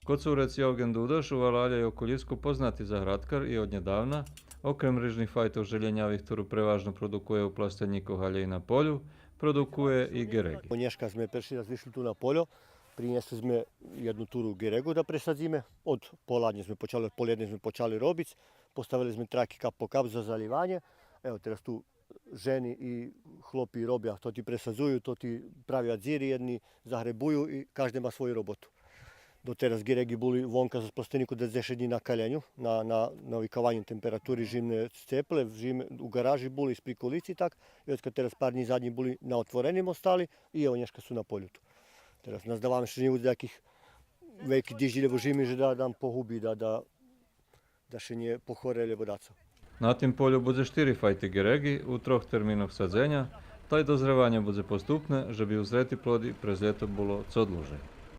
Kocúrec Eugen Dudoš u Valáľa i okolisku poznatý zahradkar i od nedávna, okrem ryžných fajtov želenjavých, ktorú prevažno produkuje u plasteníku haljej na polju, produkuje i geregi. Dneska sme prvi raz vyšli tu na poljo, priniesli sme jednu túru geregu da presadzíme. Od poladne sme počali, od poljedne sme počali robiť, postavili sme traki kap po kap za zaljevanje. Evo, teraz tu ženy i chlopi robia, to ti presadzujú, to ti pravia dziri jedni, zahrebujú i každý má svoju robotu. Doteraz geregi boli vonka za plasteniku 10 dní na kaljenju, na navikavanju temperaturi žimne sceple, u garaži boli ispri kulici tak, i od kad teraz par dní zadnji boli na otvorenim ostali i evo nješka su na poljutu. Teraz nas davame še njivu takih veliki dižiljevo žimi, že da nam pohubi, da še nije pohoreli vodaca. Na tým poľu bude 4 fajty geregi u 3 termínoch sadzenia, taj dozrevanie bude postupné, že by uzreti plody prez ljeto bolo co dlže.